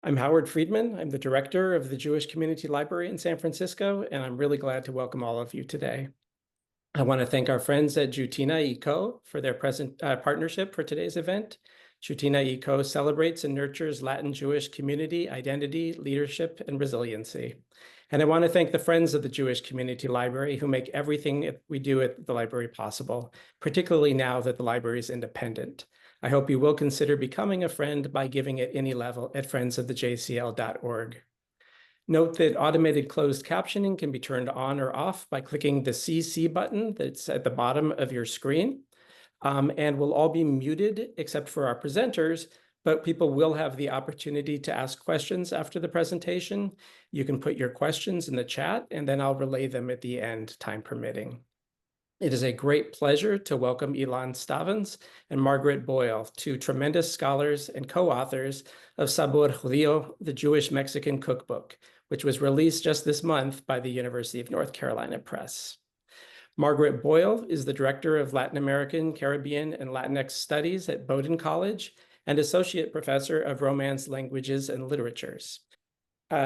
I'm Howard Friedman. I'm the director of the Jewish Community Library in San Francisco, and I'm really glad to welcome all of you today. I want to thank our friends at Jutina Co. for their present partnership for today's event. Jutina Co. celebrates and nurtures Latin Jewish community, identity, leadership, and resiliency. And I want to thank the friends of the Jewish Community Library who make everything we do at the library possible, particularly now that the library is independent. I hope you will consider becoming a friend by giving at any level at friendsofthejcl.org. Note that automated closed captioning can be turned on or off by clicking the CC button that's at the bottom of your screen, and will all be muted except for our presenters, but people will have the opportunity to ask questions after the presentation. You can put your questions in the chat, and then I'll relay them at the end, time permitting. It is a great pleasure to welcome Ilan Sta and Margaret Boyle, two tremendous scholars and co-authors of Sabor Judío, the Jewish-Mexican Cookbook, which was released just this month by the University of North Carolina Press. Margaret Boyle is the Director of Latin American, Caribbean, and Latinx Studies at Bowdoin College and Associate Professor of Romance Languages and Literatures.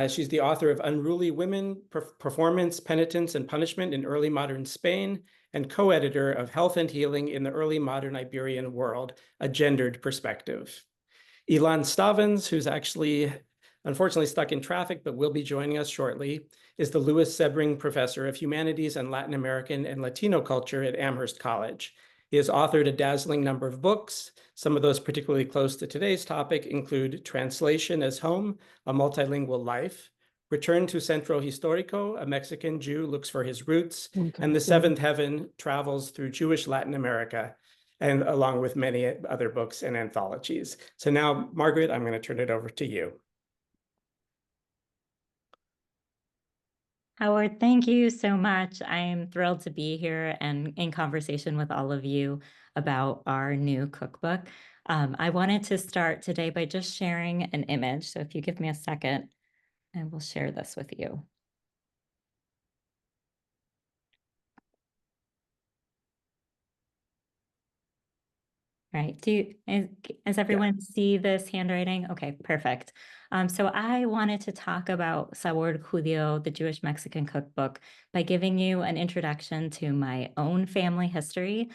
She's the author of Unruly Women, Performance, Penitence, and Punishment in Early Modern Spain, and co-editor of Health and Healing in the Early Modern Iberian World, A Gendered Perspective. Ilan Sta, who's actually unfortunately stuck in traffic but will be joining us shortly, is the Louis Sebring Professor of Humanities and Latin American and Latino Culture at Amherst College. He has authored a dazzling number of books. Some of those particularly close to today's topic include Translation as Home, A Multilingual Life, Return to Centro Histórico, A Mexican Jew Looks for His Roots, and The Seventh Heaven Travels Through Jewish Latin America, and along with many other books and anthologies. So now, Margaret, I'm going to turn it over to you. Howard, thank you so much. I am thrilled to be here and in conversation with all of you about our new cookbook. I wanted to start today by just sharing an image. So if you give me a second, I will share this with you. Right. Does everyone see this handwriting? Okay, perfect. So I wanted to talk about Sabor Judío, the Jewish-Mexican cookbook, by giving you an introduction to my own family history.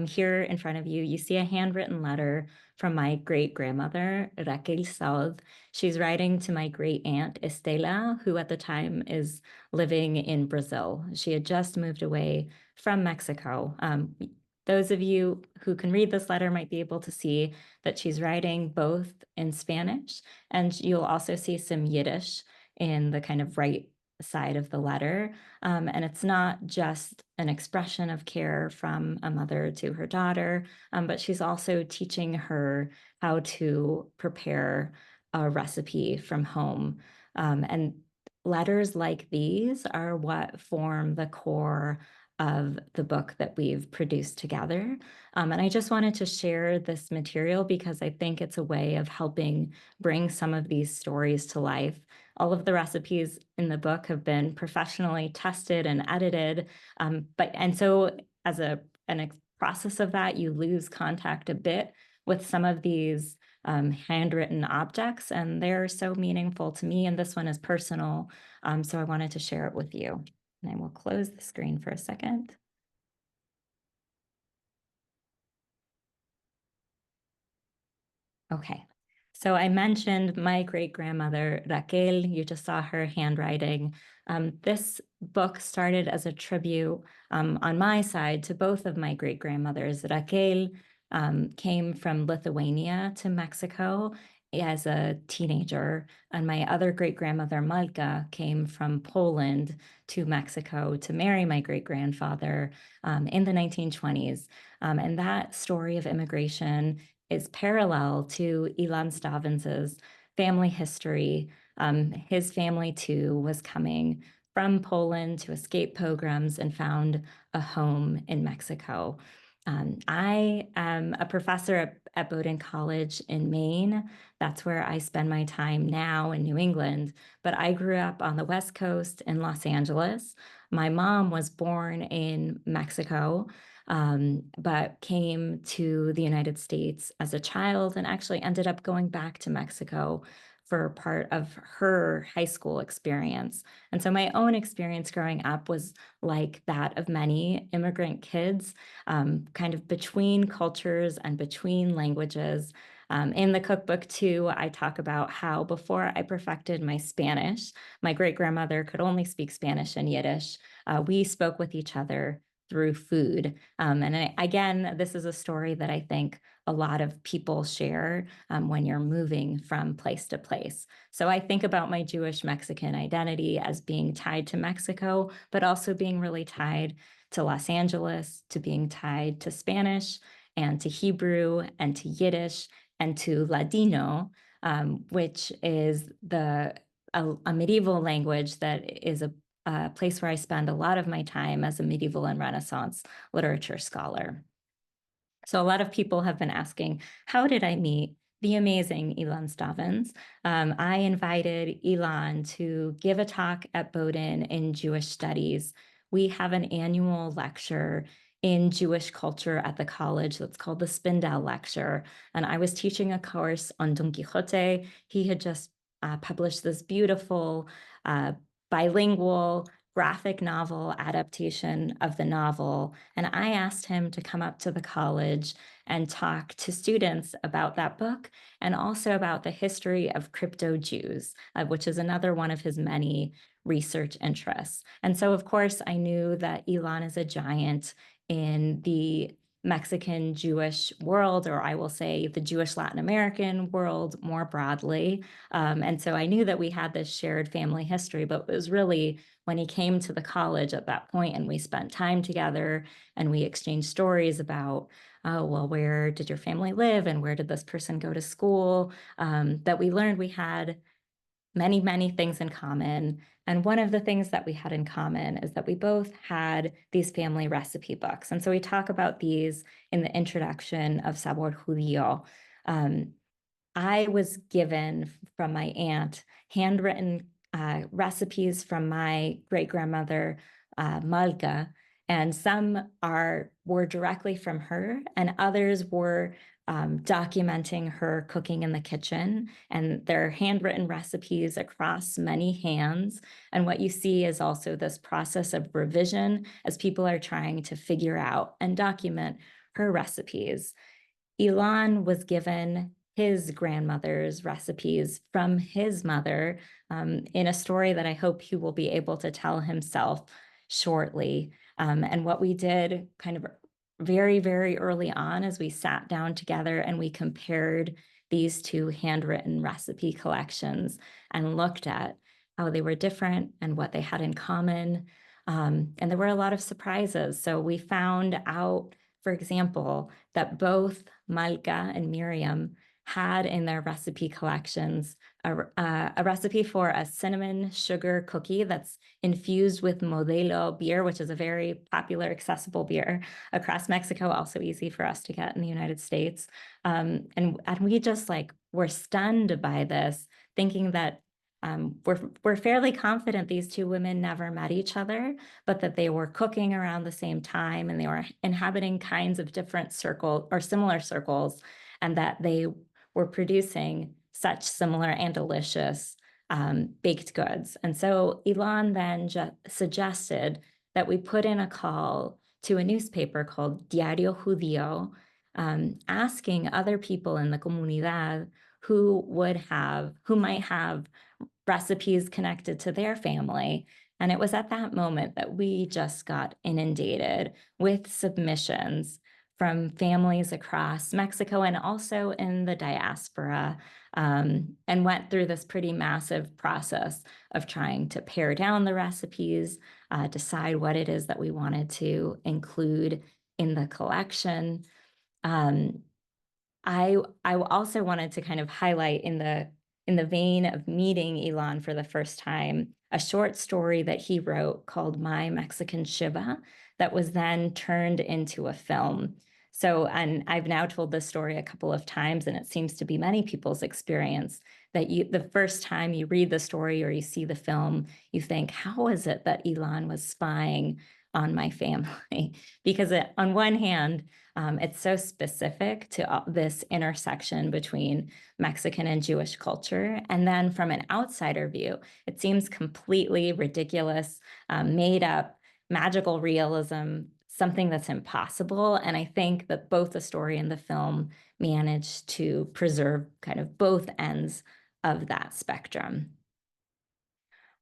Here in front of you, you see a handwritten letter from my great-grandmother, Raquel Saud. She's writing to my great-aunt, Estela, who at the time is living in Brazil. She had just moved away from Mexico. Those of you who can read this letter might be able to see that she's writing both in Spanish, and you'll also see some Yiddish in the kind of right side of the letter. And it's not just an expression of care from a mother to her daughter, but she's also teaching her how to prepare a recipe from home. And letters like these are what form the core of the book that we've produced together. And I just wanted to share this material because I think it's a way of helping bring some of these stories to life. All of the recipes in the book have been professionally tested and edited. So as a process of that, you lose contact a bit with some of these handwritten objects, and they're so meaningful to me, and this one is personal, so I wanted to share it with you. And I will close the screen for a second. Okay, so I mentioned my great-grandmother, Raquel. You just saw her handwriting. This book started as a tribute on my side to both of my great-grandmothers. Raquel came from Lithuania to Mexico as a teenager, and my other great-grandmother, Malka, came from Poland to Mexico to marry my great-grandfather in the 1920s. And that story of immigration is parallel to Ilan Sta's family history. His family, too, was coming from Poland to escape pogroms and found a home in Mexico. I am a professor at Bowdoin College in Maine. That's where I spend my time now in New England, but I grew up on the West Coast in Los Angeles. My mom was born in Mexico, but came to the United States as a child and actually ended up going back to Mexico for part of her high school experience. And so my own experience growing up was like that of many immigrant kids, kind of between cultures and between languages. In the cookbook, too, I talk about how before I perfected my Spanish, my great-grandmother could only speak Spanish and Yiddish. We spoke with each other through food. Again, this is a story that I think a lot of people share when you're moving from place to place. So I think about my Jewish Mexican identity as being tied to Mexico, but also being really tied to Los Angeles, to being tied to Spanish and to Hebrew and to Yiddish and to Ladino, which is a medieval language that is a place where I spend a lot of my time as a medieval and Renaissance literature scholar. So a lot of people have been asking, how did I meet the amazing Ilan Sta? I invited Ilan to give a talk at Bowdoin in Jewish studies. We have an annual lecture in Jewish culture at the college that's called the Spindel Lecture. And I was teaching a course on Don Quixote. He had just published this beautiful bilingual graphic novel adaptation of the novel. And I asked him to come up to the college and talk to students about that book and also about the history of crypto Jews, which is another one of his many research interests. And so, of course, I knew that Ilan is a giant in the Mexican Jewish world, or I will say the Jewish Latin American world more broadly. And so I knew that we had this shared family history, but it was really when he came to the college at that point and we spent time together and we exchanged stories about, oh, well, where did your family live and where did this person go to school, that we learned we had many, many things in common. And one of the things that we had in common is that we both had these family recipe books. And so we talk about these in the introduction of Sabor Judío. I was given from my aunt handwritten recipes from my great-grandmother, Malka, and some were directly from her, and others were documenting her cooking in the kitchen, and they're handwritten recipes across many hands. And what you see is also this process of revision as people are trying to figure out and document her recipes. Ilan was given his grandmother's recipes from his mother in a story that I hope he will be able to tell himself shortly. And what we did kind of very, very early on is we sat down together and we compared these two handwritten recipe collections and looked at how they were different and what they had in common. And there were a lot of surprises. So we found out, for example, that both Malka and Miriam had in their recipe collections a recipe for a cinnamon sugar cookie that's infused with Modelo beer, which is a very popular, accessible beer across Mexico, also easy for us to get in the United States. And we just were stunned by this, thinking that we're fairly confident these two women never met each other, but that they were cooking around the same time and they were inhabiting kinds of different circles or similar circles, and that they were producing such similar and delicious baked goods. And so Ilan then suggested that we put in a call to a newspaper called Diario Judío, asking other people in the comunidad who might have recipes connected to their family. And it was at that moment that we just got inundated with submissions from families across Mexico and also in the diaspora, and went through this pretty massive process of trying to pare down the recipes, decide what it is that we wanted to include in the collection. I also wanted to kind of highlight in the vein of meeting Ilan for the first time, a short story that he wrote called My Mexican Shiva that was then turned into a film. So, and I've now told this story a couple of times, and it seems to be many people's experience that the first time you read the story or you see the film, you think, how is it that Ilan was spying on my family? Because on one hand, It's so specific to this intersection between Mexican and Jewish culture. And then from an outsider view, it seems completely ridiculous, made up, magical realism, something that's impossible. And I think that both the story and the film managed to preserve kind of both ends of that spectrum.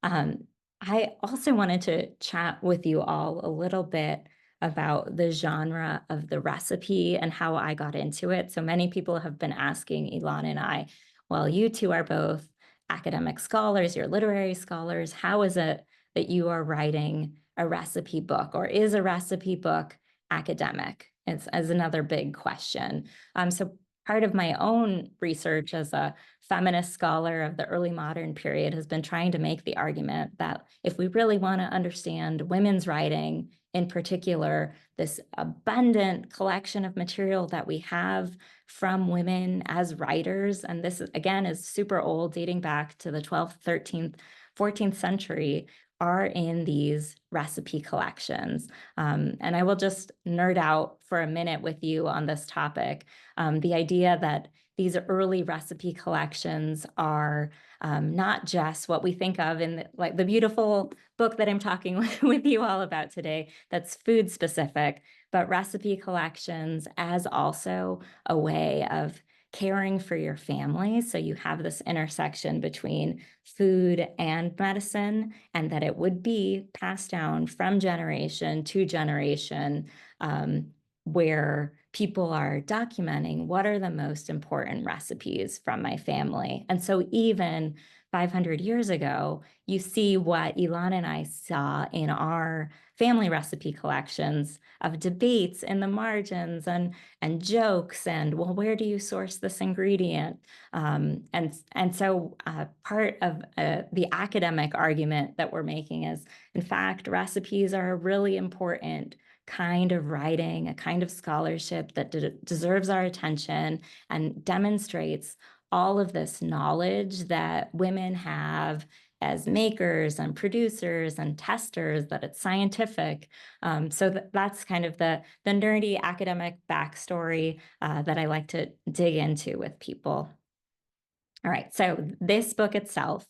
Um, I also wanted to chat with you all a little bit about the genre of the recipe and how I got into it. So many people have been asking Ilan and I, well, you two are both academic scholars, you're literary scholars. How is it that you are writing a recipe book, or is a recipe book academic? It's as another big question. So part of my own research as a feminist scholar of the early modern period has been trying to make the argument that if we really want to understand women's writing, in particular, this abundant collection of material that we have from women as writers, and this again is super old, dating back to the 12th, 13th, 14th century, are in these recipe collections. And I will just nerd out for a minute with you on this topic. The idea that these early recipe collections are not just what we think of in like the beautiful book that I'm talking with you all about today that's food specific, but recipe collections as also a way of caring for your family. So you have this intersection between food and medicine, and that it would be passed down from generation to generation, where people are documenting what are the most important recipes from my family. And so even 500 years ago, you see what Ilan and I saw in our family recipe collections of debates in the margins and jokes and, well, where do you source this ingredient? And so part of the academic argument that we're making is, in fact, recipes are a really important kind of writing, a kind of scholarship that deserves our attention and demonstrates all of this knowledge that women have as makers and producers and testers, that it's scientific. So that's kind of the nerdy academic backstory that I like to dig into with people. All right, so this book itself,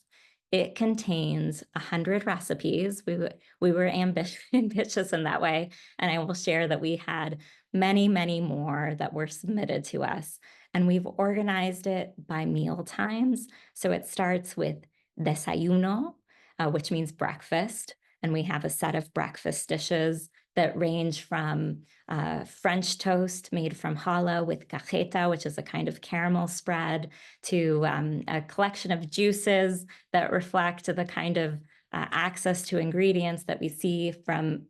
it contains 100 recipes. We were ambitious in that way, and I will share that we had many, many more that were submitted to us. And we've organized it by meal times. So it starts with desayuno, which means breakfast. And we have a set of breakfast dishes that range from French toast made from challah with cajeta, which is a kind of caramel spread, to a collection of juices that reflect the kind of access to ingredients that we see from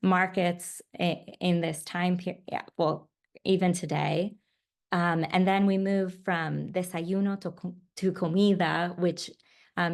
markets in this time period, well, even today. And then we move from desayuno to comida, which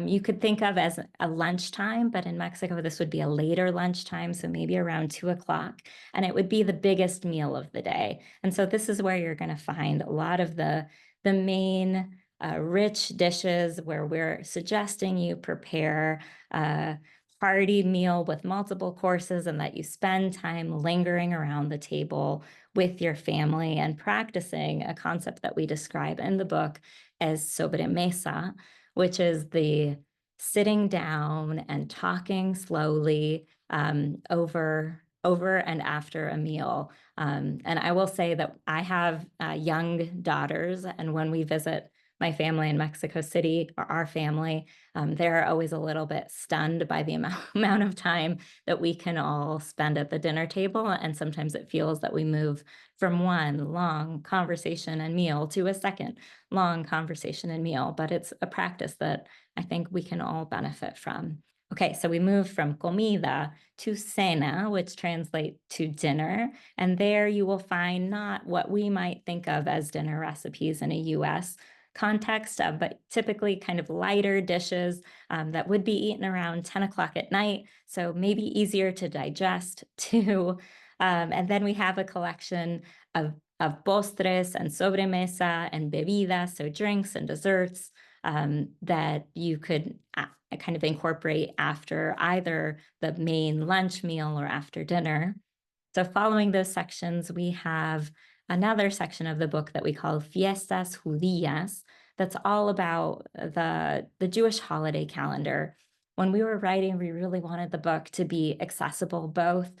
you could think of as a lunchtime, but in Mexico, this would be a later lunchtime, so maybe around 2 o'clock, and it would be the biggest meal of the day. And so this is where you're going to find a lot of the main rich dishes, where we're suggesting you prepare a hearty meal with multiple courses, and that you spend time lingering around the table with your family and practicing a concept that we describe in the book as sobremesa, which is the sitting down and talking slowly over and after a meal. And I will say that I have young daughters, and when we visit my family in Mexico City, or our family, they're always a little bit stunned by the amount of time that we can all spend at the dinner table. And sometimes it feels that we move from one long conversation and meal to a second long conversation and meal, but it's a practice that I think we can all benefit from. Okay, so we move from comida to cena, which translates to dinner. And there you will find not what we might think of as dinner recipes in a US context, but typically kind of lighter dishes that would be eaten around 10 o'clock at night. So maybe easier to digest too. And then we have a collection of postres and sobremesa and bebidas, so drinks and desserts that you could kind of incorporate after either the main lunch meal or after dinner. So following those sections, we have another section of the book that we call Fiestas Judías, that's all about the Jewish holiday calendar. When we were writing, we really wanted the book to be accessible both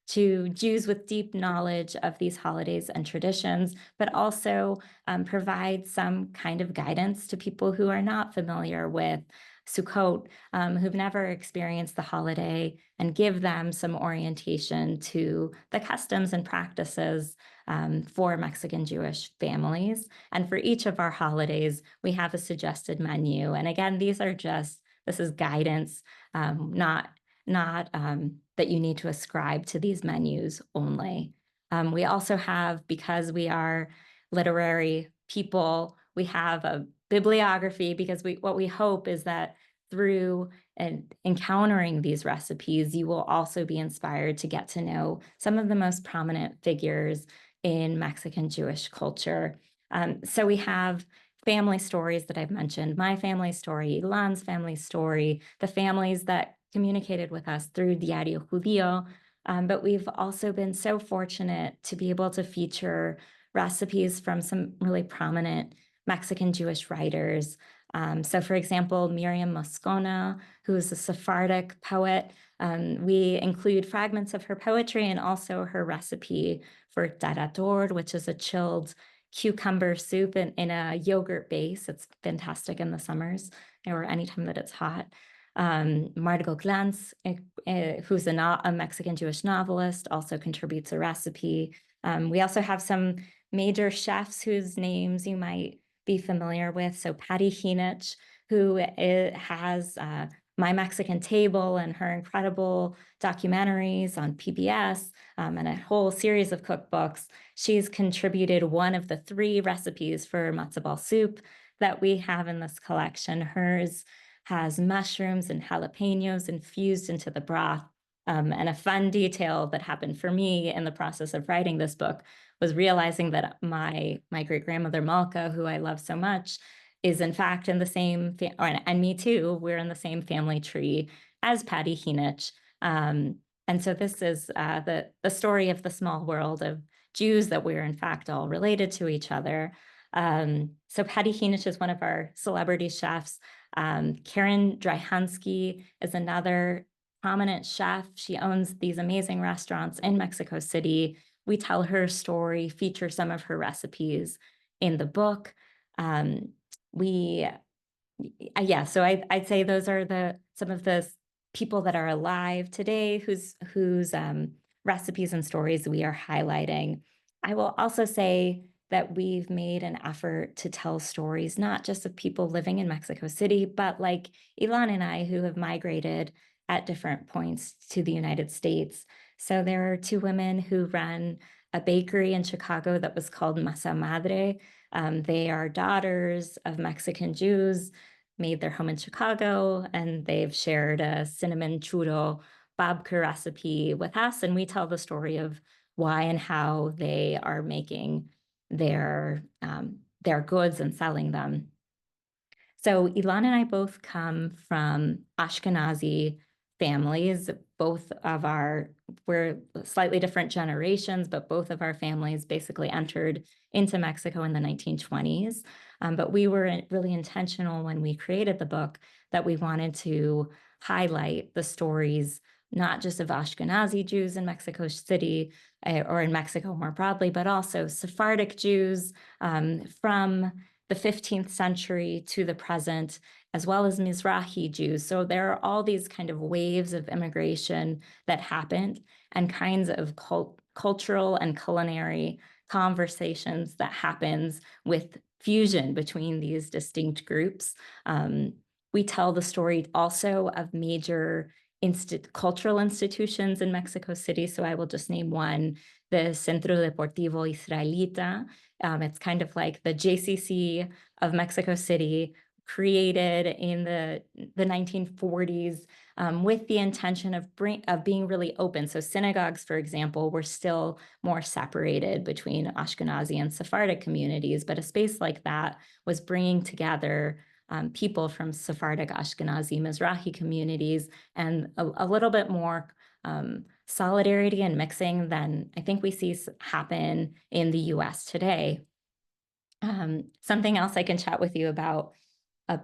to Jews with deep knowledge of these holidays and traditions, but also provide some kind of guidance to people who are not familiar with Sukkot, who've never experienced the holiday, and give them some orientation to the customs and practices for Mexican Jewish families. And for each of our holidays, we have a suggested menu. And again, this is guidance, not that you need to ascribe to these menus only. We also have, because we are literary people, we have a bibliography, because what we hope is that through encountering these recipes, you will also be inspired to get to know some of the most prominent figures in Mexican Jewish culture. So we have family stories that I've mentioned, my family story, Ilan's family story, the families that communicated with us through Diario Judío. But we've also been so fortunate to be able to feature recipes from some really prominent Mexican Jewish writers. So for example, Miriam Moscona, who is a Sephardic poet, we include fragments of her poetry and also her recipe for tarator, which is a chilled cucumber soup in a yogurt base. It's fantastic in the summers or anytime that it's hot. Margot Glantz, who's a Mexican Jewish novelist, also contributes a recipe. We also have some major chefs whose names you might be familiar with. So Patty Heanich, who has My Mexican Table and her incredible documentaries on PBS, and a whole series of cookbooks. She's contributed one of the 3 recipes for matzo ball soup that we have in this collection. Hers has mushrooms and jalapenos infused into the broth. And a fun detail that happened for me in the process of writing this book was realizing that my great-grandmother Malka, who I love so much, is in fact in the same, and me too, we're in the same family tree as Patty Heanich. And so this is the story of the small world of Jews, that we're in fact all related to each other. So Patty Heanich is one of our celebrity chefs. Karen Dryhansky is another prominent chef. She owns these amazing restaurants in Mexico City. We tell her story, feature some of her recipes in the book. So I'd say those are some of the people that are alive today whose recipes and stories we are highlighting. I will also say that we've made an effort to tell stories, not just of people living in Mexico City, but like Ilan and I, who have migrated at different points to the United States. So there are 2 women who run a bakery in Chicago that was called Masa Madre. They are daughters of Mexican Jews, made their home in Chicago, and they've shared a cinnamon churro babka recipe with us. And we tell the story of why and how they are making their goods and selling them. So Ilan and I both come from Ashkenazi families. We're slightly different generations, but both of our families basically entered into Mexico in the 1920s. But we were really intentional when we created the book that we wanted to highlight the stories, not just of Ashkenazi Jews in Mexico City or in Mexico more broadly, but also Sephardic Jews from the 15th century to the present, as well as Mizrahi Jews. So there are all these kind of waves of immigration that happened, and kinds of cultural and culinary conversations that happens with fusion between these distinct groups. We tell the story also of major cultural institutions in Mexico City. So I will just name one, the Centro Deportivo Israelita. It's kind of like the JCC of Mexico City, created in the 1940s with the intention of being really open. So synagogues, for example, were still more separated between Ashkenazi and Sephardic communities, but a space like that was bringing together people from Sephardic, Ashkenazi, Mizrahi communities, and a little bit more solidarity and mixing than I think we see happen in the US today. Something else I can chat with you about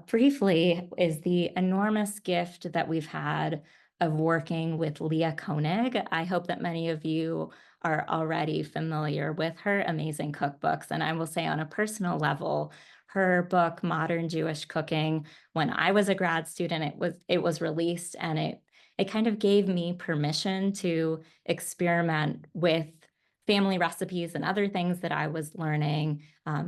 briefly is the enormous gift that we've had of working with Leah Koenig. I hope that many of you are already familiar with her amazing cookbooks. And I will say on a personal level, her book, Modern Jewish Cooking, when I was a grad student, it was released, and it kind of gave me permission to experiment with family recipes and other things that I was learning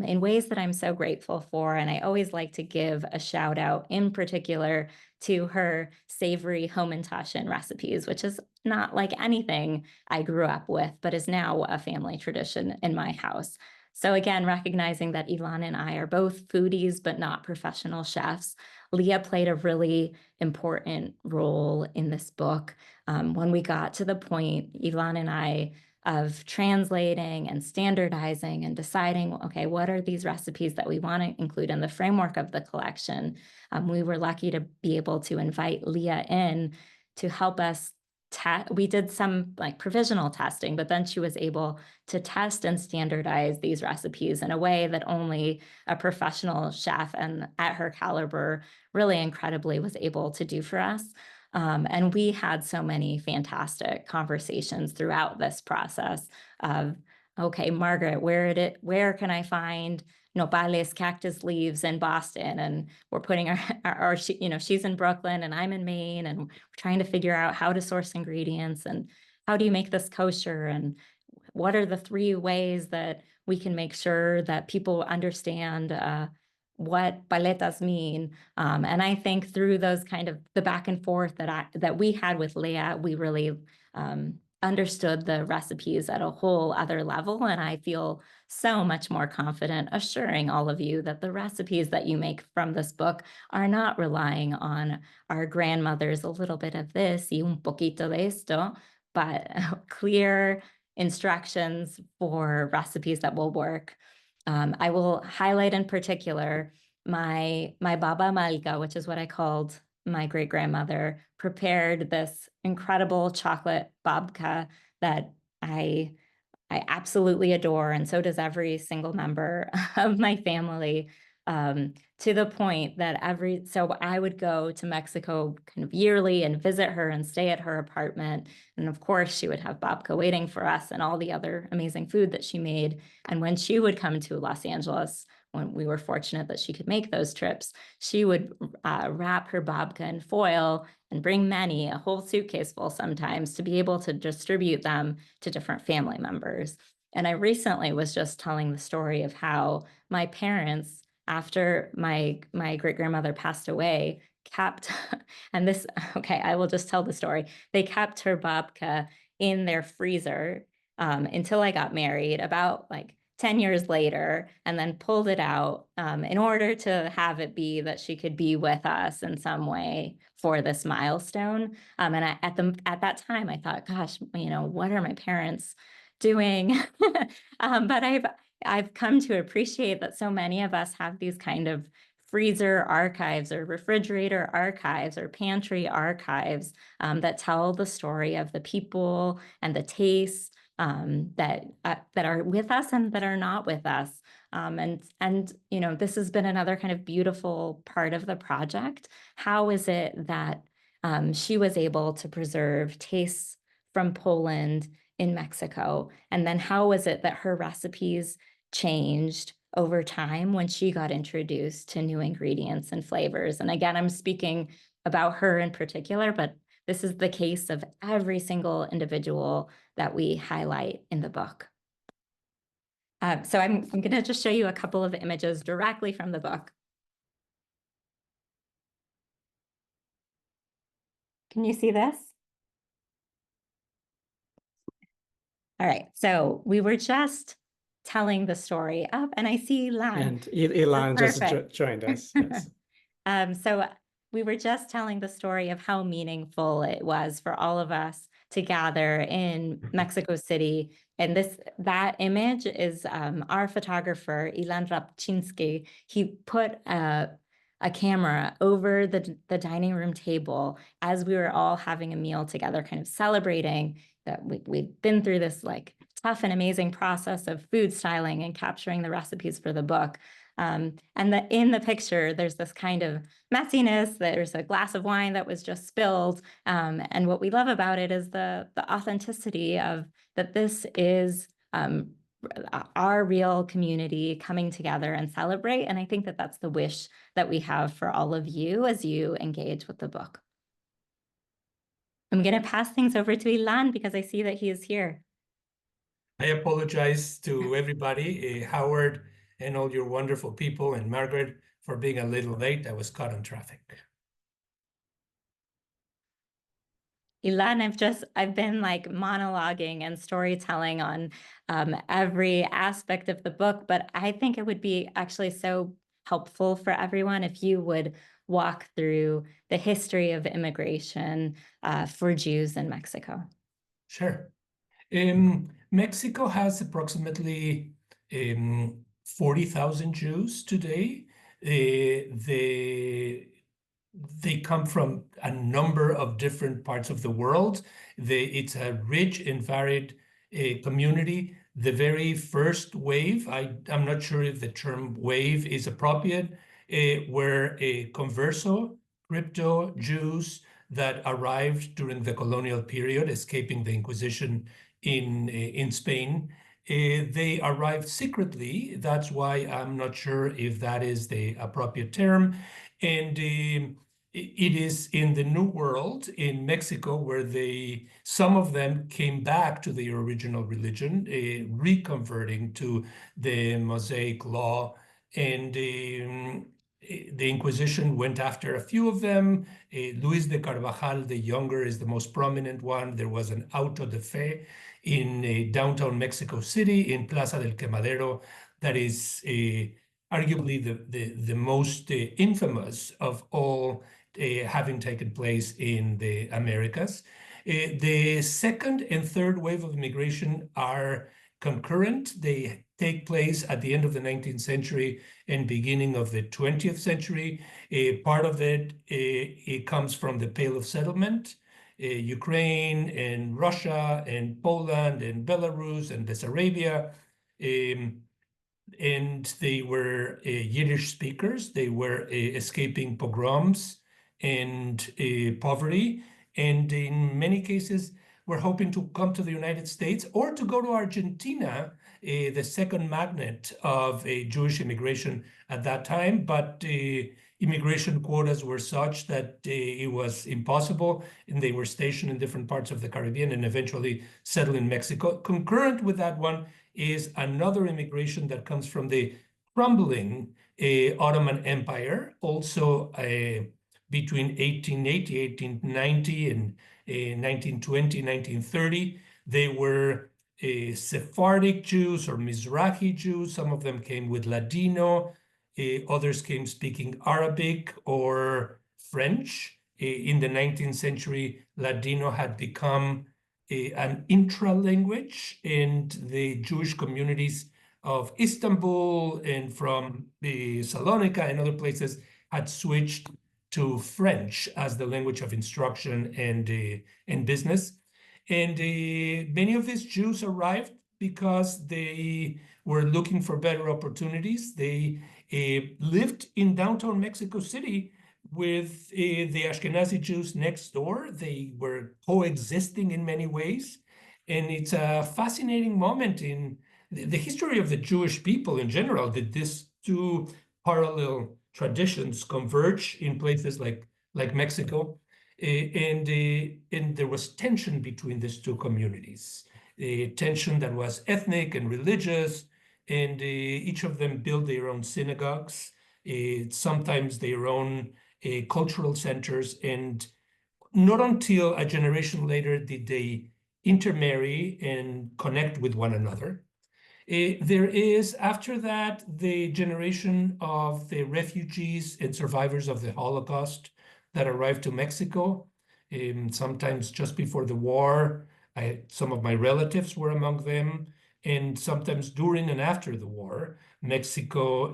in ways that I'm so grateful for. And I always like to give a shout out in particular to her savory Hamantaschen recipes, which is not like anything I grew up with, but is now a family tradition in my house. So again, recognizing that Ilan and I are both foodies, but not professional chefs, Leah played a really important role in this book. When we got to the point, Ilan and I, of translating and standardizing and deciding, okay, what are these recipes that we want to include in the framework of the collection? We were lucky to be able to invite Leah in to help us we did some like provisional testing, but then she was able to test and standardize these recipes in a way that only a professional chef and at her caliber really incredibly was able to do for us. And we had so many fantastic conversations throughout this process of, okay, Margaret, where can I find nopales cactus leaves in Boston? And we're putting she's in Brooklyn and I'm in Maine, and we're trying to figure out how to source ingredients and how do you make this kosher, and what are the 3 ways that we can make sure that people understand what paletas mean. And I think through those kind of the back and forth that we had with Leah, we really understood the recipes at a whole other level. And I feel so much more confident assuring all of you that the recipes that you make from this book are not relying on our grandmother's a little bit of this y un poquito de esto, but clear instructions for recipes that will work. I will highlight in particular my Baba Malika, which is what I called my great-grandmother, prepared this incredible chocolate babka that I absolutely adore, and so does every single member of my family, to the point that so I would go to Mexico kind of yearly and visit her and stay at her apartment. And of course, she would have babka waiting for us and all the other amazing food that she made. And when she would come to Los Angeles, when we were fortunate that she could make those trips, she would wrap her babka in foil and bring many, a whole suitcase full sometimes, to be able to distribute them to different family members. And I recently was just telling the story of how my parents, after my great-grandmother passed away, kept, and this, okay, I will just tell the story. They kept her babka in their freezer until I got married, about like 10 years later, and then pulled it out in order to have it be that she could be with us in some way for this milestone. And at that time, I thought, gosh, what are my parents doing? But I've come to appreciate that so many of us have these kind of freezer archives or refrigerator archives or pantry archives that tell the story of the people and the tastes that are with us and that are not with us. And this has been another kind of beautiful part of the project. How is it that she was able to preserve tastes from Poland in Mexico? And then how was it that her recipes changed over time when she got introduced to new ingredients and flavors? And again, I'm speaking about her in particular, but this is the case of every single individual that we highlight in the book. So I'm going to just show you a couple of images directly from the book. Can you see this? All right, so we were just telling the story of, and I see Ilan. And Ilan just joined us. Yes. So we were just telling the story of how meaningful it was for all of us to gather in Mexico City. And that image is our photographer, Ilan Sta. He put a a camera over the dining room table as we were all having a meal together, kind of celebrating that we've been through this like tough and amazing process of food styling and capturing the recipes for the book. And in the picture, there's this kind of messiness. There's a glass of wine that was just spilled. And what we love about it is the authenticity of that this is our real community coming together and celebrate. And I think that that's the wish that we have for all of you as you engage with the book. I'm going to pass things over to Ilan because I see that he is here. I apologize to everybody, Howard and all your wonderful people, and Margaret for being a little late. I was caught in traffic. Ilan, I've been like monologuing and storytelling on every aspect of the book, but I think it would be actually so helpful for everyone if you would walk through the history of immigration for Jews in Mexico. Sure. Mexico has approximately 40,000 Jews today. They come from a number of different parts of the world. It's a rich and varied community. The very first wave, I'm not sure if the term wave is appropriate, were converso, crypto Jews that arrived during the colonial period, escaping the Inquisition in Spain. They arrived secretly. That's why I'm not sure if that is the appropriate term. And it is in the New World in Mexico where some of them came back to their original religion, reconverting to the Mosaic law. And the Inquisition went after a few of them. Luis de Carvajal, the younger, is the most prominent one. There was an auto de fe in downtown Mexico City, in Plaza del Quemadero, that is arguably the most infamous of all having taken place in the Americas. The second and third wave of immigration are concurrent. They take place at the end of the 19th century and beginning of the 20th century. Part of it comes from the Pale of Settlement, Ukraine and Russia and Poland and Belarus and Bessarabia. And they were Yiddish speakers. They were escaping pogroms and poverty. And in many cases, were hoping to come to the United States or to go to Argentina, the second magnet of Jewish immigration at that time. But immigration quotas were such that it was impossible, and they were stationed in different parts of the Caribbean and eventually settled in Mexico. Concurrent with that one is another immigration that comes from the crumbling Ottoman Empire, also between 1880, 1890, and 1920, 1930. They were Sephardic Jews or Mizrahi Jews. Some of them came with Ladino. Others came speaking Arabic or French. In the 19th century, Ladino had become an intra-language, and the Jewish communities of Istanbul and from Salonika and other places had switched to French as the language of instruction and business. And many of these Jews arrived because they were looking for better opportunities. They lived in downtown Mexico City with the Ashkenazi Jews next door. They were coexisting in many ways. And it's a fascinating moment in the history of the Jewish people in general, that these two parallel traditions converge in places like Mexico. And there was tension between these two communities, tension that was ethnic and religious, and each of them built their own synagogues, sometimes their own cultural centers, and not until a generation later did they intermarry and connect with one another. There is, after that, the generation of the refugees and survivors of the Holocaust that arrived to Mexico, sometimes just before the war. Some of my relatives were among them, and sometimes during and after the war. Mexico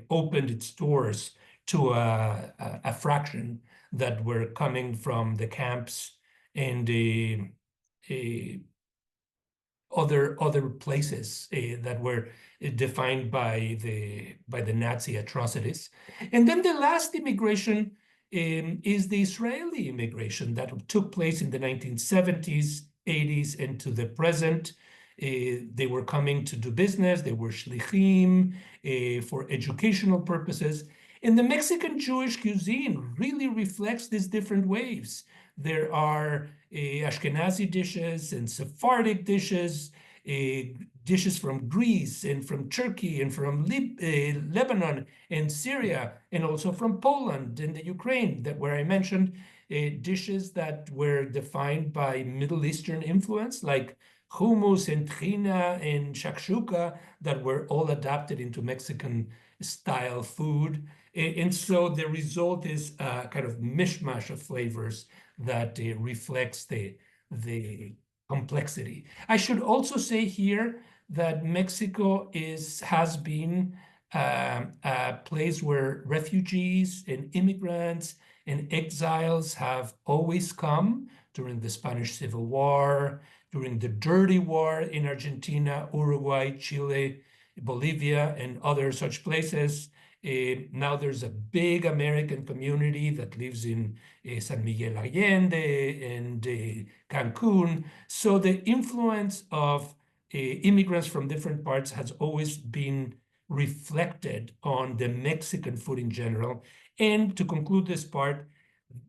opened its doors to a fraction that were coming from the camps and other places that were defined by the Nazi atrocities. And then the last immigration is the Israeli immigration that took place in the 1970s, 80s, and to the present. They were coming to do business. They were shlichim for educational purposes. And the Mexican Jewish cuisine really reflects these different waves. There are Ashkenazi dishes and Sephardic dishes, dishes from Greece and from Turkey and from Lebanon and Syria, and also from Poland and the Ukraine, where I mentioned dishes that were defined by Middle Eastern influence, like hummus and trina and shakshuka, that were all adapted into Mexican style food. And so the result is a kind of mishmash of flavors that reflects the complexity. I should also say here that Mexico has been a place where refugees and immigrants and exiles have always come during the Spanish Civil War, during the Dirty War in Argentina, Uruguay, Chile, Bolivia, and other such places. Now there's a big American community that lives in San Miguel Allende and Cancun. So the influence of immigrants from different parts has always been reflected on the Mexican food in general. And to conclude this part,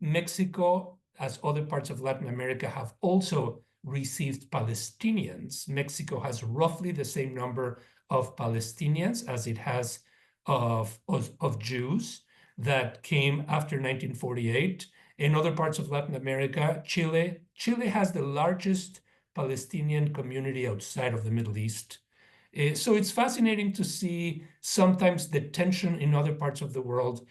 Mexico, as other parts of Latin America, have also received Palestinians. Mexico has roughly the same number of Palestinians as it has of Jews that came after 1948. In other parts of Latin America, Chile has the largest Palestinian community outside of the Middle East. So it's fascinating to see sometimes the tension in other parts of the world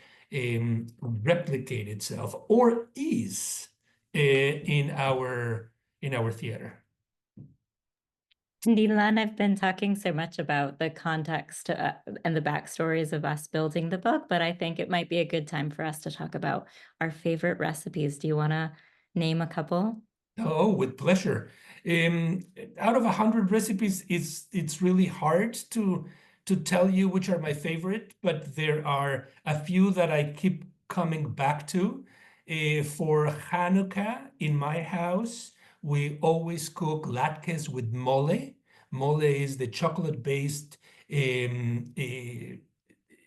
replicate itself or ease in our theater. Ilan, I've been talking so much about the context and the backstories of us building the book, but I think it might be a good time for us to talk about our favorite recipes. Do you want to name a couple? Oh, with pleasure. Out of 100 recipes, it's really hard to tell you which are my favorite, but there are a few that I keep coming back to. For Hanukkah in my house, we always cook latkes with mole. Mole is the chocolate-based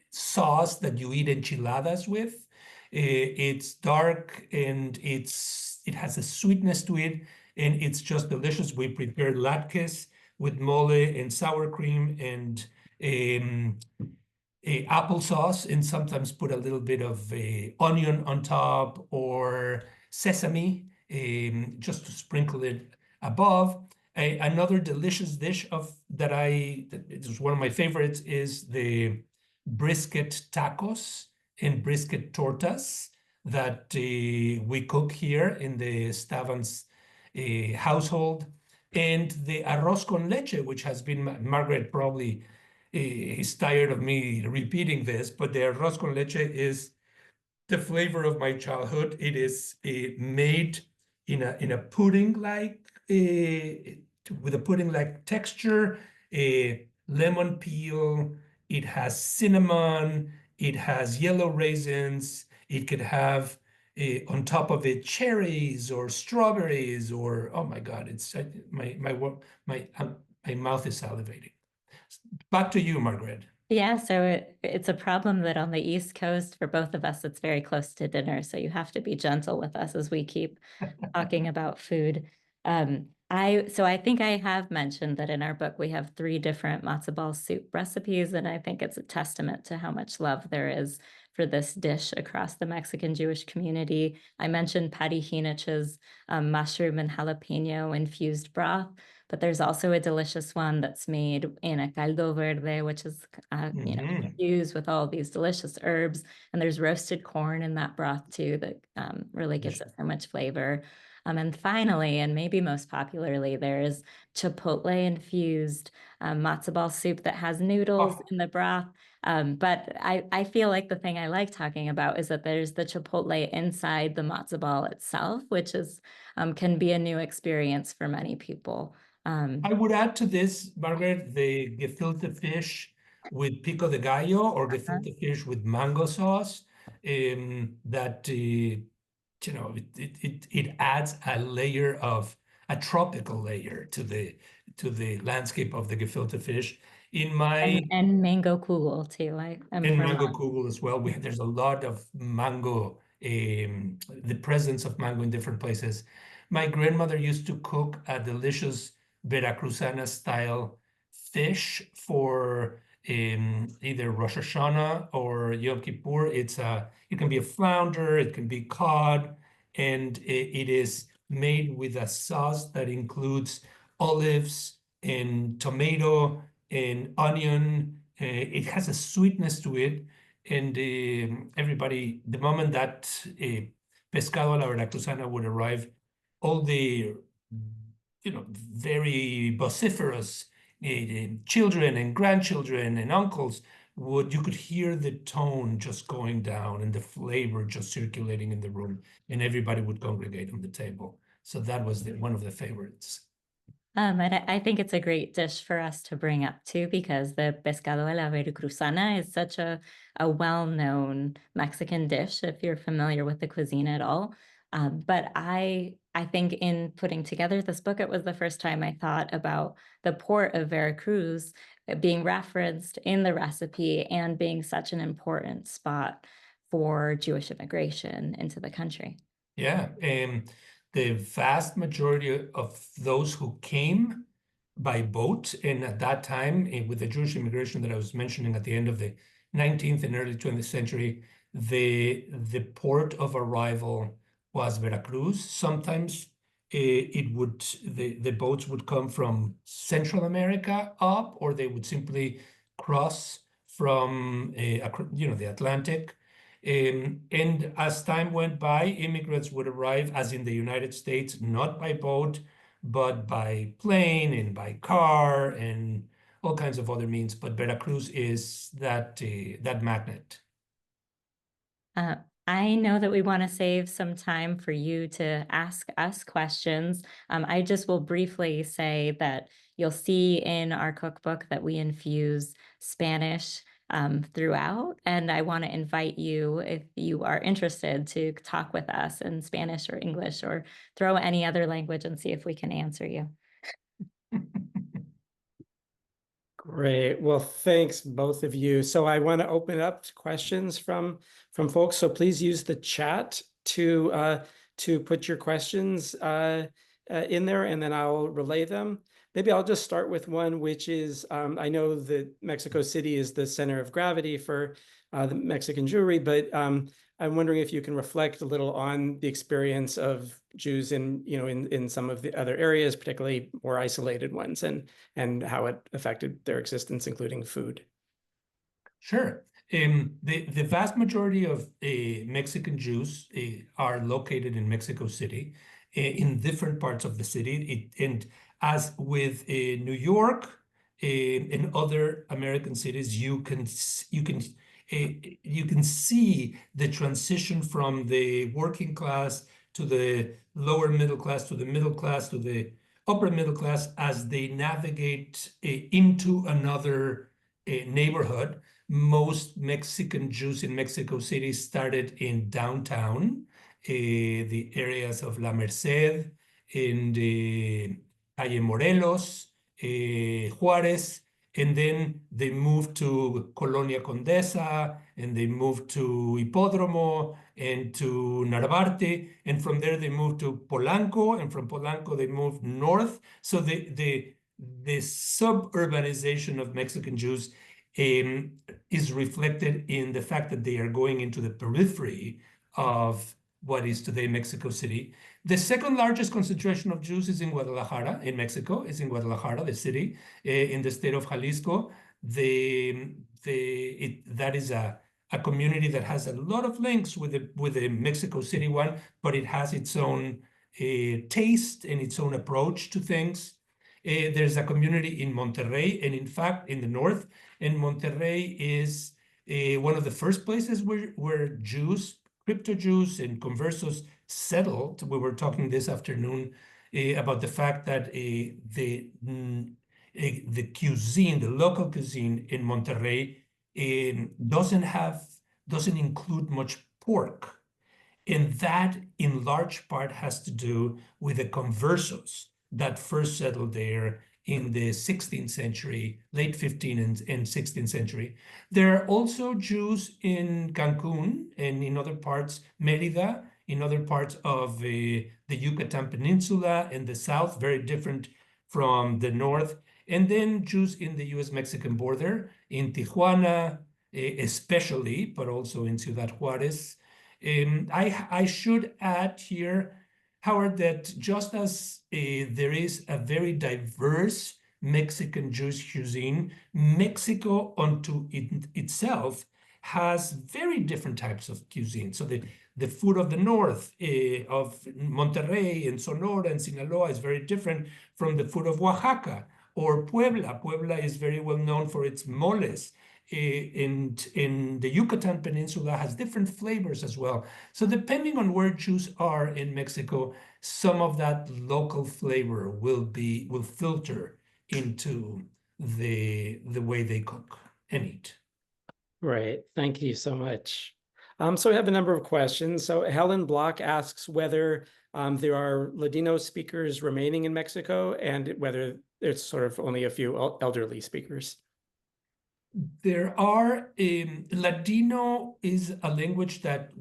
sauce that you eat enchiladas with. It's dark and it has a sweetness to it, and it's just delicious. We prepare latkes with mole and sour cream and applesauce, and sometimes put a little bit of onion on top or sesame just to sprinkle it above. Another delicious dish that is one of my favorites is the brisket tacos and brisket tortas that we cook here in the Stavans household, and the arroz con leche, which has been, Margaret probably is tired of me repeating this, but the arroz con leche is the flavor of my childhood. It is made in a pudding-like, with a pudding-like texture, lemon peel. It has cinnamon. It has yellow raisins. It could have on top of it cherries or strawberries or, oh my God, it's my mouth is salivating. Back to you, Margaret. Yeah, so it's a problem that on the East Coast, for both of us, it's very close to dinner. So you have to be gentle with us as we keep talking about food. So I think I have mentioned that in our book, we have 3 different matzo ball soup recipes, and I think it's a testament to how much love there is for this dish across the Mexican Jewish community. I mentioned Patty Heenich's mushroom and jalapeno infused broth, but there's also a delicious one that's made in a caldo verde, which is infused with all these delicious herbs, and there's roasted corn in that broth too that really gives it so much flavor. And finally, and maybe most popularly, there's Chipotle-infused matzo ball soup that has noodles in the broth. But I feel like the thing I like talking about is that there's the Chipotle inside the matzo ball itself, which is can be a new experience for many people. I would add to this, Margaret, the gefilte fish with pico de gallo or gefilte fish with mango sauce. That you know, it adds a tropical layer to the landscape of the gefilte fish. In my and mango kugel too. I'm and from mango kugel as well. There's a lot of mango, the presence of mango in different places. My grandmother used to cook a delicious Veracruzana style fish for either Rosh Hashanah or Yom Kippur. It can be a flounder, it can be cod, and it is made with a sauce that includes olives and tomato and onion. It has a sweetness to it, and everybody, the moment that pescado a la veracruzana would arrive, all the very vociferous children and grandchildren and uncles you could hear the tone just going down and the flavor just circulating in the room, and everybody would congregate on the table. So that was one of the favorites. And I think it's a great dish for us to bring up too, because the pescado a la veracruzana is such a well-known Mexican dish, if you're familiar with the cuisine at all. But I think in putting together this book, it was the first time I thought about the port of Veracruz being referenced in the recipe and being such an important spot for Jewish immigration into the country. Yeah, the vast majority of those who came by boat, and at that time, with the Jewish immigration that I was mentioning at the end of the 19th and early 20th century, the port of arrival was Veracruz. Sometimes the boats would come from Central America up, or they would simply cross from the Atlantic. And as time went by, immigrants would arrive, as in the United States, not by boat, but by plane and by car and all kinds of other means. But Veracruz is that magnet. I know that we want to save some time for you to ask us questions. I just will briefly say that you'll see in our cookbook that we infuse Spanish throughout. And I want to invite you, if you are interested, to talk with us in Spanish or English or throw any other language and see if we can answer you. Great. Well, thanks both of you. So I want to open up to questions from folks. So please use the chat to put your questions in there, and then I'll relay them. Maybe I'll just start with one, which is I know that Mexico City is the center of gravity for the Mexican Jewry, but I'm wondering if you can reflect a little on the experience of Jews in some of the other areas, particularly more isolated ones, and how it affected their existence, including food. Sure. The vast majority of Mexican Jews are located in Mexico City, in different parts of the city. And as with New York and other American cities, you can see the transition from the working class to the lower middle class to the middle class to the upper middle class as they navigate into another neighborhood. Most Mexican Jews in Mexico City started in downtown, the areas of La Merced, in the Calle Morelos, Juárez, and then they moved to Colonia Condesa, and they moved to Hipódromo, and to Narvarte, and from there they moved to Polanco, and from Polanco they moved north. So the suburbanization of Mexican Jews is reflected in the fact that they are going into the periphery of what is today Mexico City. The second largest concentration of Jews is in Guadalajara, in Mexico, is in Guadalajara, the city, in the state of Jalisco. That is a community that has a lot of links with the Mexico City one, but it has its own taste and its own approach to things. There's a community in Monterrey, and in fact, in the north, and Monterrey is one of the first places where Jews, crypto Jews, and conversos settled. We were talking this afternoon about the fact that the cuisine, the local cuisine in Monterrey, doesn't include much pork. And that, in large part, has to do with the conversos that first settled there in the 16th century, late 15th and 16th century. There are also Jews in Cancun and in other parts, Mérida, in other parts of the Yucatan Peninsula and the south, very different from the north. And then Jews in the US-Mexican border, in Tijuana, especially, but also in Ciudad Juarez. I should add here, Howard, that just as there is a very diverse Mexican Jewish cuisine, Mexico unto itself has very different types of cuisine. So the food of the north of Monterrey and Sonora and Sinaloa is very different from the food of Oaxaca or Puebla. Puebla is very well known for its moles. In the Yucatan Peninsula has different flavors as well. So depending on where Jews are in Mexico, some of that local flavor will filter into the way they cook and eat. Great, thank you so much. So we have a number of questions. So Helen Block asks whether there are Ladino speakers remaining in Mexico and whether there's sort of only a few elderly speakers. There are, Ladino is a language that,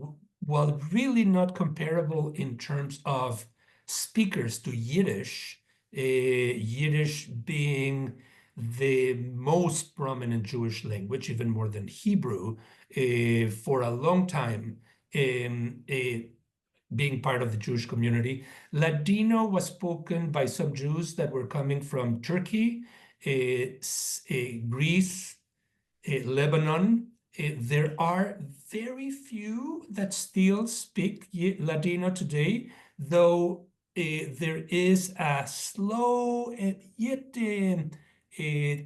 while really not comparable in terms of speakers to Yiddish, Yiddish being the most prominent Jewish language, even more than Hebrew, for a long time, being part of the Jewish community. Ladino was spoken by some Jews that were coming from Turkey, Greece, Lebanon. There are very few that still speak Ladino today, though there is a slow yet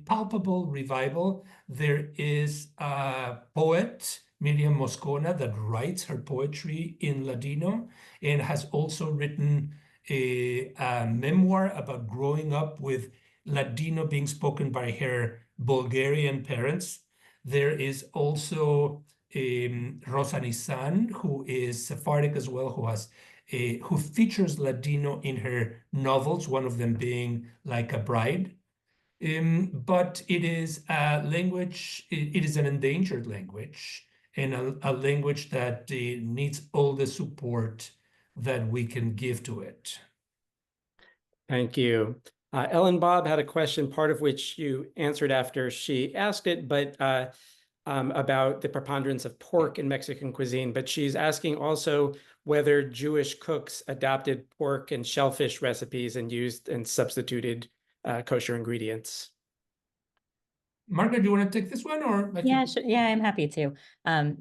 palpable revival. There is a poet, Miriam Moscona, that writes her poetry in Ladino and has also written a memoir about growing up with Ladino being spoken by her Bulgarian parents. There is also Rosa Nisan, who is Sephardic as well, who features Ladino in her novels, one of them being Like a Bride. But it is a language, it is an endangered language, and a language that needs all the support that we can give to it. Thank you. Ellen Bob had a question, part of which you answered after she asked it, but about the preponderance of pork in Mexican cuisine. But she's asking also whether Jewish cooks adopted pork and shellfish recipes and used and substituted kosher ingredients. Margaret, do you want to take this one, or? Yeah, sure. Yeah, I'm happy to.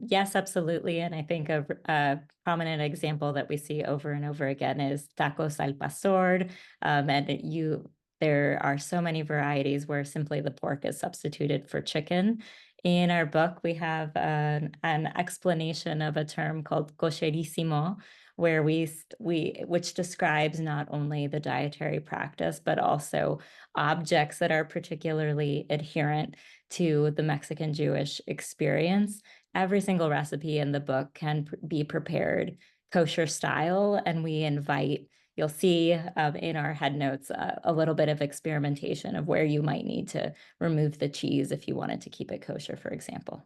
Yes, absolutely. And I think a prominent example that we see over and over again is tacos al pastor. And there are so many varieties where simply the pork is substituted for chicken. In our book, we have an explanation of a term called kosherísimo, where which describes not only the dietary practice, but also objects that are particularly adherent to the Mexican Jewish experience. Every single recipe in the book can be prepared kosher style, and we invite, you'll see in our head notes, a little bit of experimentation of where you might need to remove the cheese if you wanted to keep it kosher, for example.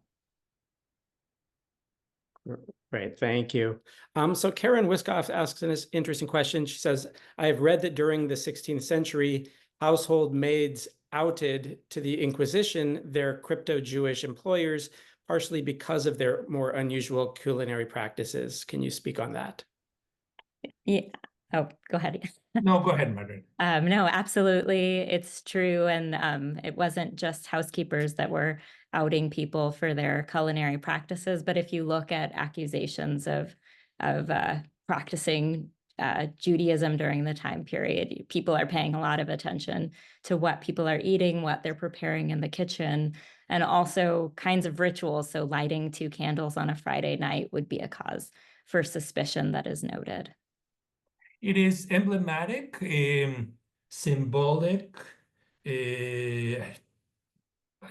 Great, thank you. So Karen Wiskoff asks an interesting question. She says, I have read that during the 16th century, household maids outed to the Inquisition their crypto-Jewish employers, partially because of their more unusual culinary practices. Can you speak on that? Yeah. Oh, go ahead. No, go ahead, Margaret. No, absolutely. It's true. And it wasn't just housekeepers that were outing people for their culinary practices. But if you look at accusations of practicing Judaism during the time period. People are paying a lot of attention to what people are eating, what they're preparing in the kitchen, and also kinds of rituals. So lighting 2 candles on a Friday night would be a cause for suspicion that is noted. It is emblematic, symbolic. I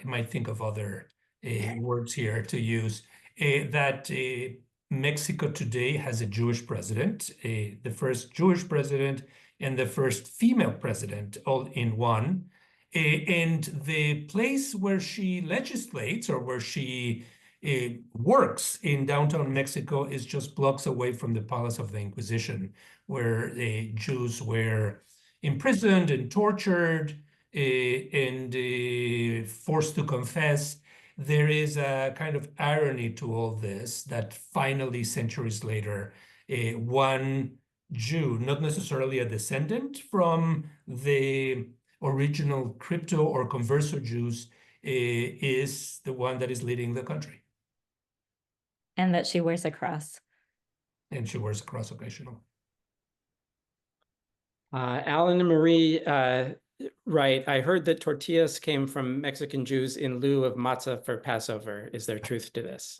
might think of other words here to use, that Mexico today has a Jewish president, the first Jewish president and the first female president all in one. And the place where she legislates or where she works in downtown Mexico is just blocks away from the Palace of the Inquisition, where Jews were imprisoned and tortured and forced to confess. There is a kind of irony to all this, that finally, centuries later, one Jew, not necessarily a descendant from the original crypto or converso Jews, is the one that is leading the country. And that she wears a cross. And she wears a cross occasionally. Alan and Marie, right. I heard that tortillas came from Mexican Jews in lieu of matzah for Passover. Is there truth to this?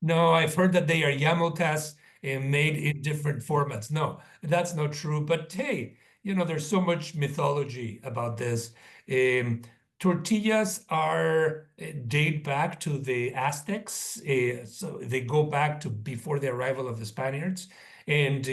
No, I've heard that they are yamotas made in different formats. No, that's not true. But hey, you know, there's so much mythology about this. Tortillas date back to the Aztecs. So they go back to before the arrival of the Spaniards. And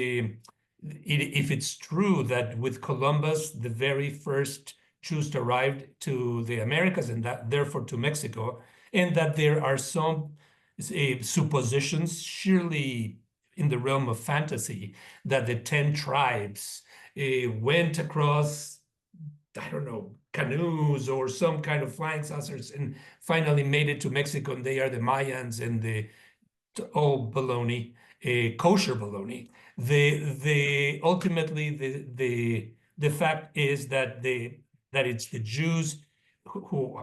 if it's true that with Columbus, the very first Jews arrived to the Americas and that therefore to Mexico, and that there are some suppositions, surely in the realm of fantasy, that the 10 tribes went across, I don't know, canoes or some kind of flying saucers and finally made it to Mexico, and they are the Mayans and the baloney, kosher baloney. Ultimately the fact is that it's the Jews who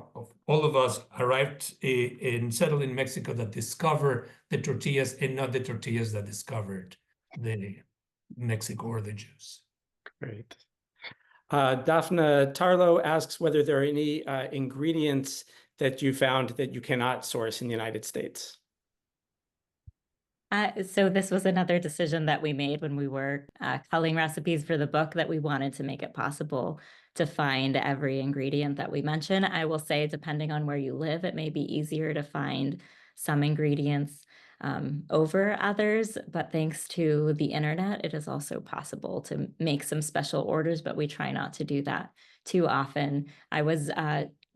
all of us arrived and settled in Mexico that discover the tortillas, and not the tortillas that discovered the Mexico or the Jews. Great. Daphne Tarlow asks whether there are any ingredients that you found that you cannot source in the United States. So this was another decision that we made when we were culling recipes for the book, that we wanted to make it possible to find every ingredient that we mention. I will say, depending on where you live, it may be easier to find some ingredients over others, but thanks to the internet, it is also possible to make some special orders, but we try not to do that too often. I was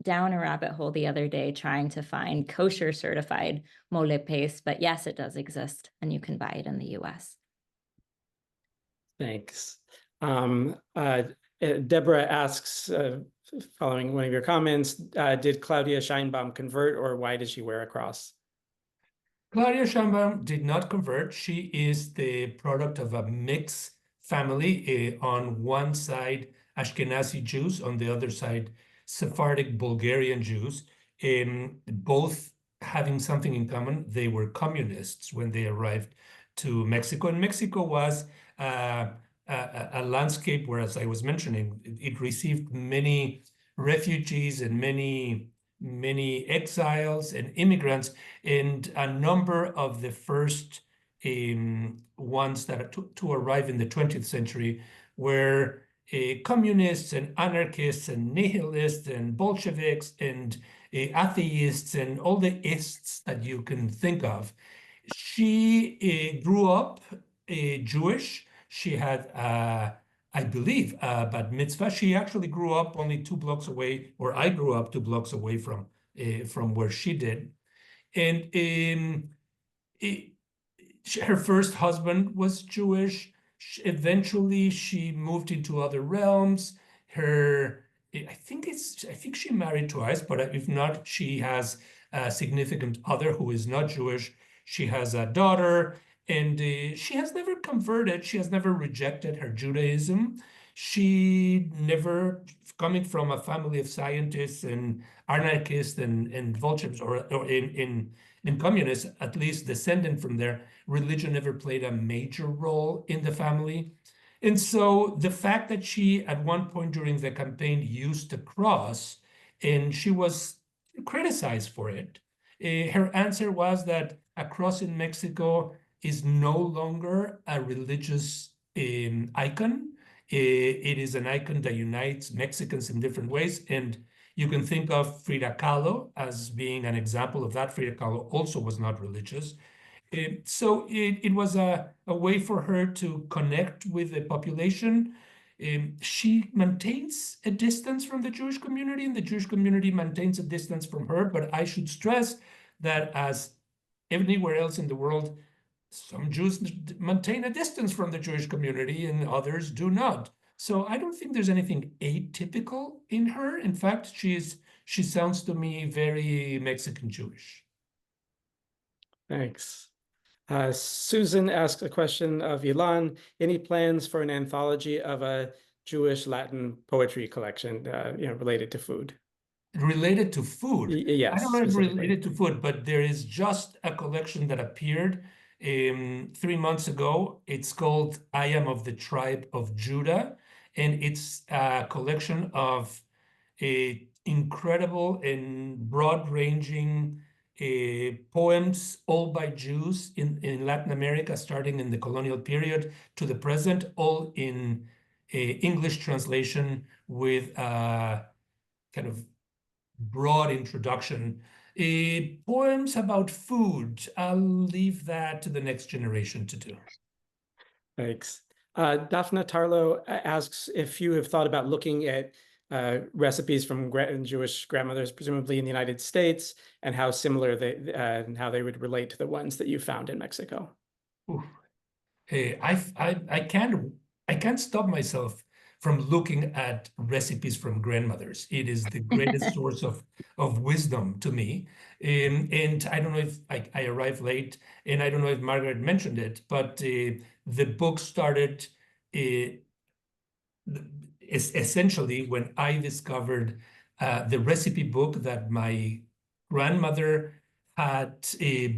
down a rabbit hole the other day trying to find kosher certified mole paste, but yes, it does exist and you can buy it in the US. Thanks. Deborah asks, following one of your comments, did Claudia Scheinbaum convert, or why did she wear a cross? Claudia Scheinbaum did not convert. She is the product of a mixed family. On one side, Ashkenazi Jews, on the other side, Sephardic Bulgarian Jews, both having something in common. They were communists when they arrived to Mexico, and Mexico was a landscape where, as I was mentioning, it received many refugees and many exiles and immigrants, and a number of the first ones that to arrive in the 20th century were communists and anarchists and nihilists and Bolsheviks and atheists and all the ists that you can think of. She grew up Jewish. She had, I believe, bat mitzvah. She actually grew up only 2 blocks away, or I grew up 2 blocks away from where she did. And her first husband was Jewish. Eventually, she moved into other realms. I think she married twice, but if not, she has a significant other who is not Jewish. She has a daughter, and she has never converted. She has never rejected her Judaism. She never, coming from a family of scientists and anarchists and vultures, or in communists, at least descendant from there, religion never played a major role in the family. And so the fact that she, at one point during the campaign, used a cross and she was criticized for it, her answer was that a cross in Mexico is no longer a religious icon. It is an icon that unites Mexicans in different ways. And you can think of Frida Kahlo as being an example of that. Frida Kahlo also was not religious. So it was a way for her to connect with the population. She maintains a distance from the Jewish community, and the Jewish community maintains a distance from her. But I should stress that, as anywhere else in the world, some Jews maintain a distance from the Jewish community and others do not. So I don't think there's anything atypical in her. In fact, she sounds to me very Mexican Jewish. Thanks. Susan asked a question of Ilan. Any plans for an anthology of a Jewish Latin poetry collection, related to food? Related to food? Yes, I don't know if specifically. related to food, but there is just a collection that appeared 3 months ago. It's called I Am of the Tribe of Judah, and it's a collection of incredible and broad-ranging poems, all by Jews in Latin America, starting in the colonial period to the present, all in English translation with kind of broad introduction. Poems about food, I'll leave that to the next generation to do. Thanks. Daphne Tarlow asks if you have thought about looking at recipes from Jewish grandmothers, presumably in the United States, and how similar and how they would relate to the ones that you found in Mexico. I can't stop myself from looking at recipes from grandmothers. It is the greatest source of wisdom to me. And I don't know if I arrived late, and I don't know if Margaret mentioned it, but the book started essentially when I discovered the recipe book that my grandmother had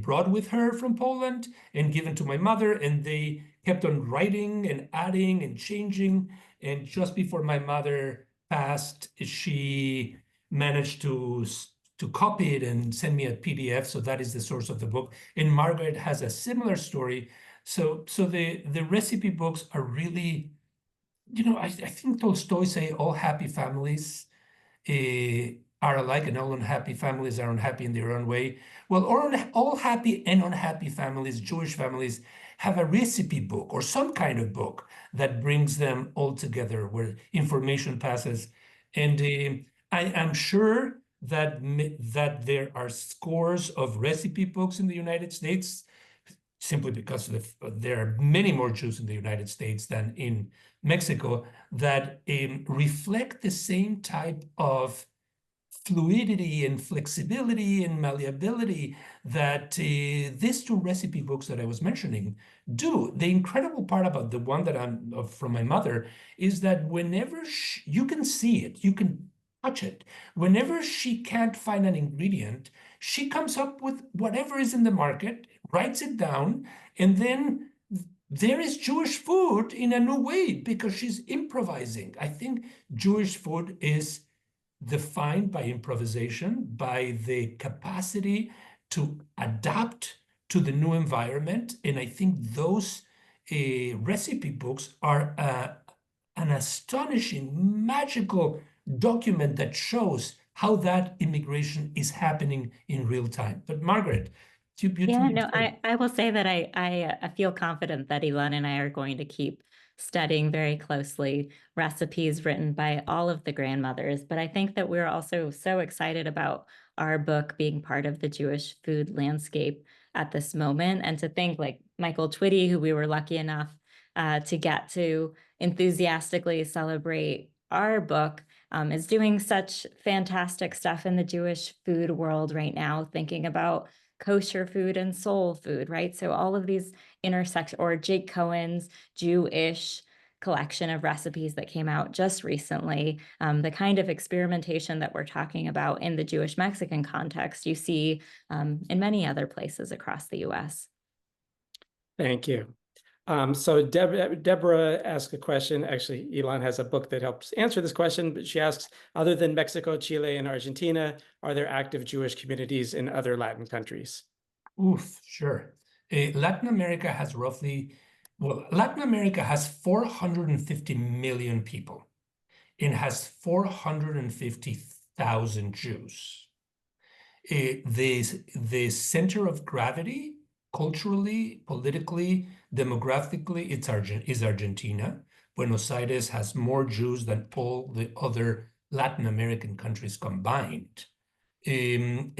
brought with her from Poland and given to my mother, and they kept on writing and adding and changing. And just before my mother passed, she managed to copy it and send me a PDF. So that is the source of the book. And Margaret has a similar story. So the recipe books are really, I think Tolstoy say all happy families are alike, and all unhappy families are unhappy in their own way. Well, all happy and unhappy families, Jewish families, have a recipe book or some kind of book that brings them all together, where information passes. And I am sure that there are scores of recipe books in the United States, simply because there are many more Jews in the United States than in Mexico, that reflect the same type of fluidity and flexibility and malleability that these two recipe books that I was mentioning do. The incredible part about the one that I'm from my mother is that whenever you can see it, you can touch it. Whenever she can't find an ingredient, she comes up with whatever is in the market, writes it down, and then there is Jewish food in a new way because she's improvising. I think Jewish food is defined by improvisation, by the capacity to adapt to the new environment. And I think those recipe books are an astonishing, magical document that shows how that immigration is happening in real time. But Margaret, I will say that I feel confident that Ilan and I are going to keep studying very closely recipes written by all of the grandmothers. But I think that we're also so excited about our book being part of the Jewish food landscape at this moment. And to think like Michael Twitty, who we were lucky enough to get to enthusiastically celebrate our book, is doing such fantastic stuff in the Jewish food world right now, thinking about kosher food and soul food, right? So all of these intersect, or Jake Cohen's Jewish collection of recipes that came out just recently, the kind of experimentation that we're talking about in the Jewish Mexican context, you see in many other places across the US. Thank you. So Deborah asked a question. Actually, Ilan has a book that helps answer this question, but she asks, other than Mexico, Chile, and Argentina, are there active Jewish communities in other Latin countries? Oof, sure. Latin America has Latin America has 450 million people and has 450,000 Jews. The center of gravity, culturally, politically, demographically, is Argentina. Buenos Aires has more Jews than all the other Latin American countries combined. And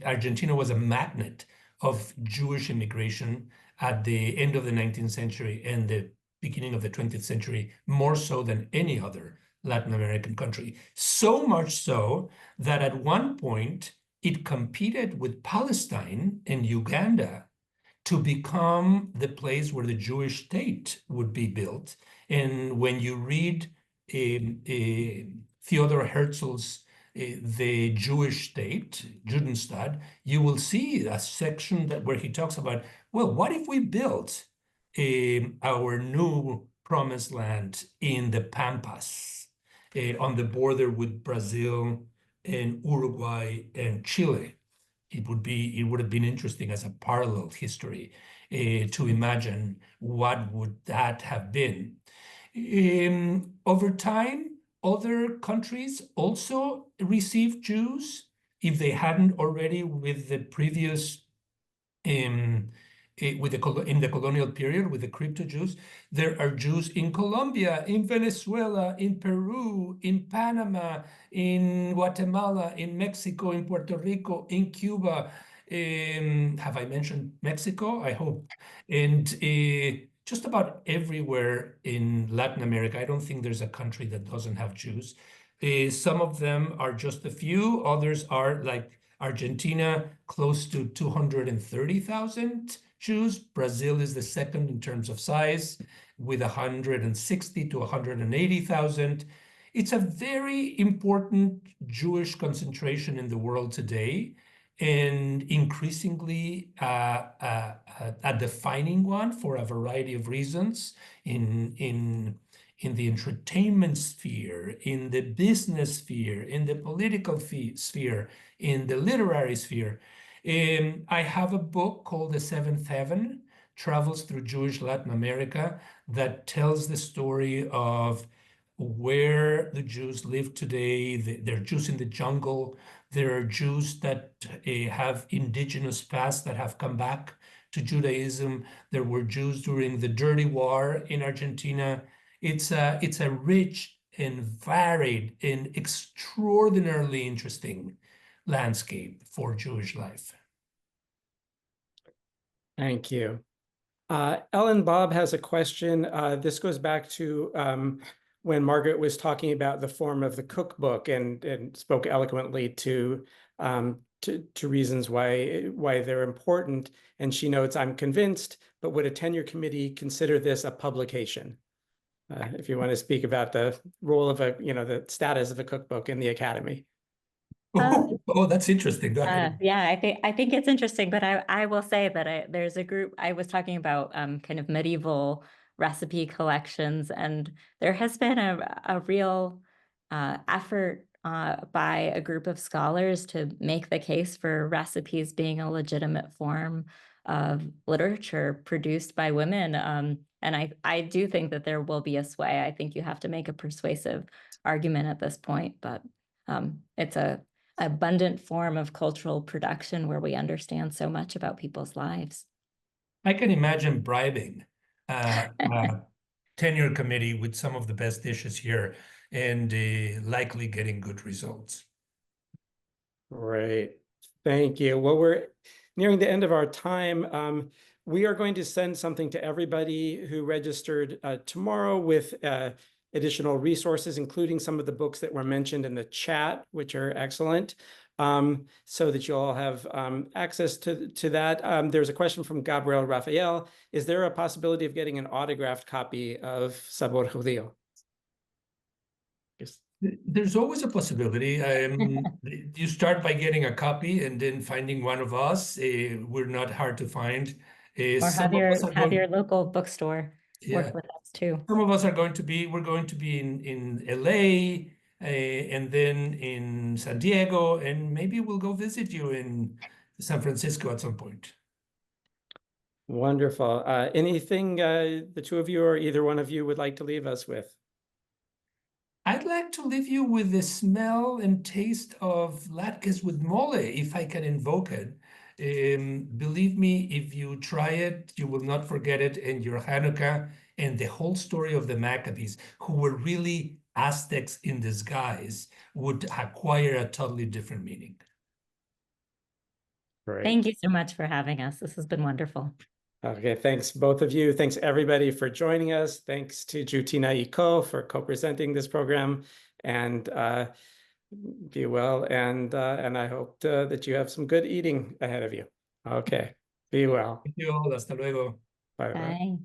Argentina was a magnet of Jewish immigration at the end of the 19th century and the beginning of the 20th century, more so than any other Latin American country. So much so that at one point it competed with Palestine and Uganda to become the place where the Jewish state would be built. And when you read Theodor Herzl's The Jewish State, Judenstaat, you will see a section where he talks about, well, what if we built our new promised land in the Pampas, on the border with Brazil and Uruguay and Chile? It would have been interesting as a parallel history to imagine what would that have been. Over time, other countries also received Jews, if they hadn't already with the previous in the colonial period with the crypto Jews. There are Jews in Colombia, in Venezuela, in Peru, in Panama, in Guatemala, in Mexico, in Puerto Rico, in Cuba. Have I mentioned Mexico? I hope. And just about everywhere in Latin America. I don't think there's a country that doesn't have Jews. Some of them are just a few. Others are like Argentina, close to 230,000 Jews. Brazil is the second in terms of size, with 160 to 180,000. It's a very important Jewish concentration in the world today, and increasingly a defining one for a variety of reasons in the entertainment sphere, in the business sphere, in the political sphere, in the literary sphere. I have a book called The Seventh Heaven, Travels Through Jewish Latin America, that tells the story of where the Jews live today. There are Jews in the jungle. There are Jews that have indigenous past that have come back to Judaism. There were Jews during the Dirty War in Argentina. It's a rich and varied and extraordinarily interesting landscape for Jewish life. Thank you. Ellen Bob has a question. This goes back to when Margaret was talking about the form of the cookbook and spoke eloquently to reasons why they're important. And she notes, I'm convinced, but would a tenure committee consider this a publication? If you want to speak about the role of the status of a cookbook in the academy. Oh, that's interesting. Yeah, I think it's interesting, but I will say that there's a group I was talking about, kind of medieval recipe collections, and there has been a real effort by a group of scholars to make the case for recipes being a legitimate form of literature produced by women. And I do think that there will be a sway. I think you have to make a persuasive argument at this point, but it's a abundant form of cultural production where we understand so much about people's lives. I can imagine bribing a tenure committee with some of the best dishes here and likely getting good results. Great. Thank you. Well, we're nearing the end of our time. We are going to send something to everybody who registered tomorrow with additional resources, including some of the books that were mentioned in the chat, which are excellent, so that you all have access to that. There's a question from Gabriel Rafael. Is there a possibility of getting an autographed copy of Sabor Judío? Yes. There's always a possibility. You start by getting a copy and then finding one of us. We're not hard to find. Or Some of us are have your going, local bookstore yeah, work with us too. some of us are going to be, we're going to be in LA, and then in San Diego, and maybe we'll go visit you in San Francisco at some point. Wonderful. Anything the two of you or either one of you would like to leave us with? I'd like to leave you with the smell and taste of latkes with mole, if I can invoke it. Believe me, if you try it, you will not forget it in your Hanukkah and the whole story of the Maccabees, who were really Aztecs in disguise, would acquire a totally different meaning. Great. Thank you so much for having us. This has been wonderful. Okay, thanks both of you. Thanks everybody for joining us. Thanks to Jutina Iko for co-presenting this program, and be well. And I hope that you have some good eating ahead of you. Okay, be well. Thank you all. Hasta luego. Bye bye. Bye.